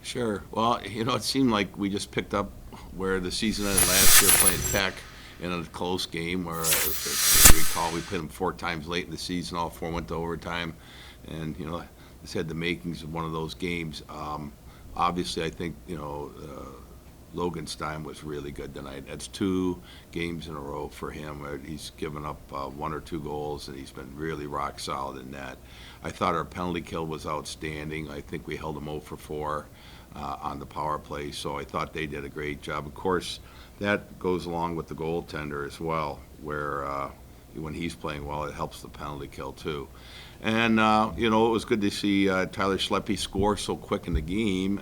Sure. Well, it seemed like we just picked up where the season ended last year playing Tech in a close game where, if you recall, we played them 4 times late in the season. All 4 went to overtime. And, this had the makings of one of those games. Obviously, I think, Logan Stein was really good tonight. That's 2 games in a row for him where he's given up 1 or 2 goals, and he's been really rock solid in that. I thought our penalty kill was outstanding. I think we held them 0 for 4 on the power play, so I thought they did a great job. Of course, that goes along with the goaltender as well, where when he's playing well, it helps the penalty kill too. And, it was good to see Tyler Schleppe score so quick in the game.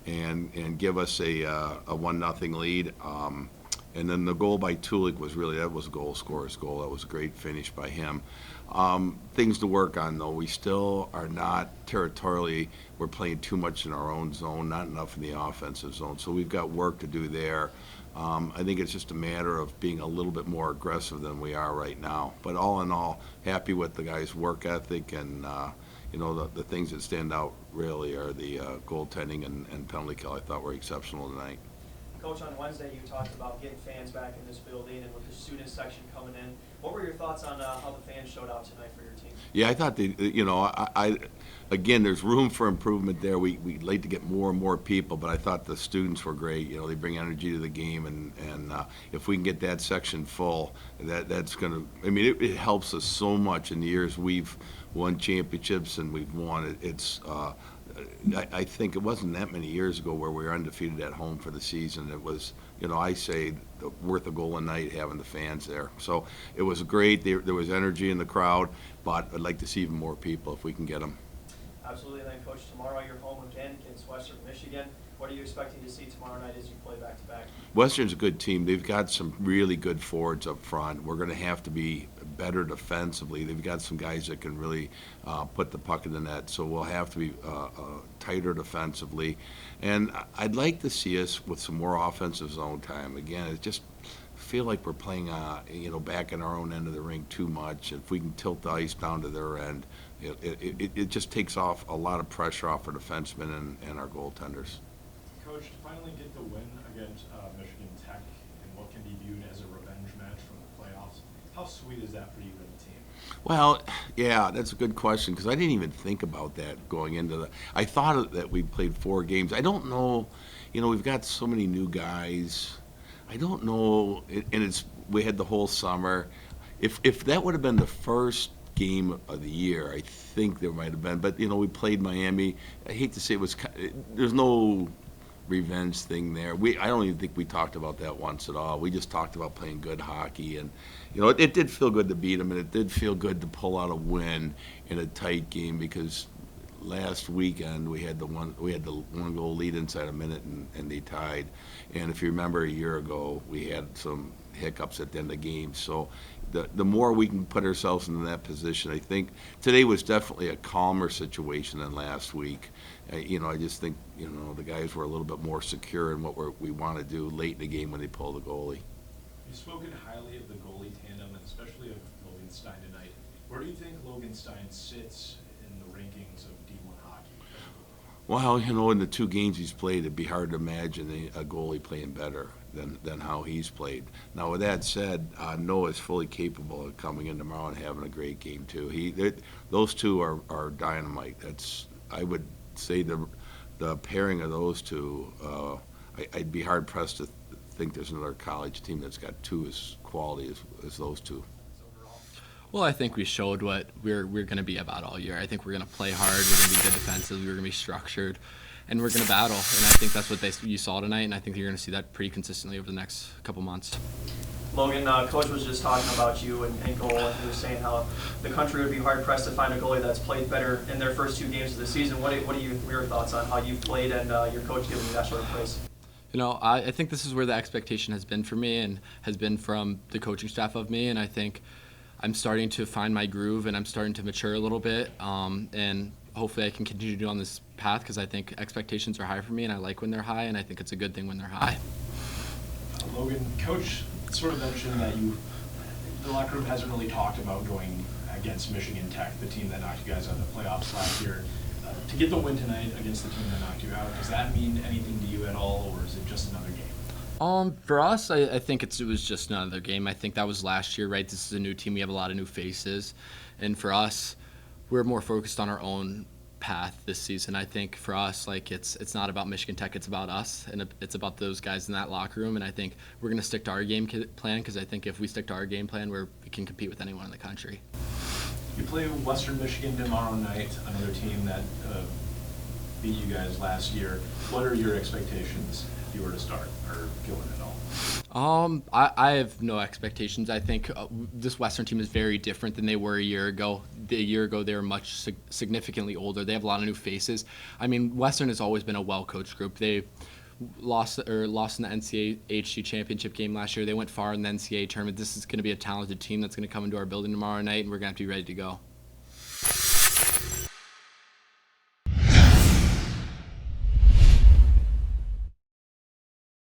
And give us a 1-0 lead. And then the goal by Tulik that was a goal scorer's goal. That was a great finish by him. Things to work on, though. We still are not territorially, we're playing too much in our own zone, not enough in the offensive zone. So we've got work to do there. I think it's just a matter of being a little bit more aggressive than we are right now. But all in all, happy with the guys' work ethic, and the things that stand out really are the goaltending and penalty kill. I thought were exceptional tonight. Coach, on Wednesday you talked about getting fans back in this building and with the student section coming in. What were your thoughts on how the fans showed out tonight for your team? Yeah, I thought again, there's room for improvement there. We'd like to get more and more people, but I thought the students were great. They bring energy to the game, and if we can get that section full, that's going to, it helps us so much in the years we've won championships and we've won. I think it wasn't that many years ago where we were undefeated at home for the season. It was, I say, worth a goal a night having the fans there. So it was great. There was energy in the crowd, but I'd like to see even more people if we can get them. Absolutely. And then, Coach, tomorrow you're home again against Western Michigan. What are you expecting to see tomorrow night as you play back-to-back? Western's a good team. They've got some really good forwards up front. We're going to have to be better defensively. They've got some guys that can really put the puck in the net, so we'll have to be tighter defensively. And I'd like to see us with some more offensive zone time. Again, it just feel like we're playing, back in our own end of the rink too much. If we can tilt the ice down to their end, it just takes off a lot of pressure off our defensemen and our goaltenders. Coach, to finally get the win against Michigan Tech in what can be viewed as a revenge match from the playoffs, how sweet is that for you and the team? Well, yeah, that's a good question, because I didn't even think about that going into I thought that we played 4 games. I don't know, we've got so many new guys. I don't know, and we had the whole summer. If that would have been the first game of the year, I think there might have been. But, we played Miami. I hate to say there's no revenge thing there. I don't even think we talked about that once at all. We just talked about playing good hockey, and it did feel good to beat them, and it did feel good to pull out a win in a tight game, because last weekend we had the one goal lead inside a minute, and they tied. And if you remember, a year ago we had some hiccups at the end of the game. So the more we can put ourselves in that position, I think today was definitely a calmer situation than last week. I just think the guys were a little bit more secure in what we want to do late in the game when they pull the goalie. You've spoken highly of the goalie tandem, and especially of Logan Stein tonight. Where do you think Logan Stein sits in the rankings of D1 hockey? Well, in the 2 games he's played, it'd be hard to imagine a goalie playing better than how he's played. Now, with that said, Noah's fully capable of coming in tomorrow and having a great game too. Those 2 are dynamite. I would say the pairing of those 2. I'd be hard pressed to think there's another college team that's got 2 as quality as those 2. Well, I think we showed what we're going to be about all year. I think we're going to play hard. We're going to be good defensively. We're going to be structured, and we're going to battle. And I think that's what you saw tonight, and I think you're going to see that pretty consistently over the next couple months. Logan, Coach was just talking about you and goal, and he was saying how the country would be hard-pressed to find a goalie that's played better in their first 2 games of the season. What are your thoughts on how you've played and your coach giving you that sort of praise? I think this is where the expectation has been for me and has been from the coaching staff of me, and I think I'm starting to find my groove and I'm starting to mature a little bit, and hopefully I can continue to do on this path, because I think expectations are high for me and I like when they're high, and I think it's a good thing when they're high. Logan, Coach sort of mentioned that the locker room hasn't really talked about going against Michigan Tech, the team that knocked you guys out of the playoffs last year. To get the win tonight against the team that knocked you out, does that mean anything to you at all, or is it just another game? For us, I think it was just another game. I think that was last year, right? This is a new team. We have a lot of new faces. And for us, we're more focused on our own path this season. I think for us, like it's not about Michigan Tech, it's about us, and it's about those guys in that locker room. And I think we're going to stick to our game plan, because I think if we stick to our game plan, we can compete with anyone in the country. You play Western Michigan tomorrow night, another team that beat you guys last year. What are your expectations if you were to start or go in at all? I have no expectations. I think this Western team is very different than they were a year ago. A year ago, they were much significantly older. They have a lot of new faces. I mean, Western has always been a well-coached group. They lost in the NCAA championship game last year. They went far in the NCAA tournament. This is going to be a talented team that's going to come into our building tomorrow night, and we're going to have to be ready to go.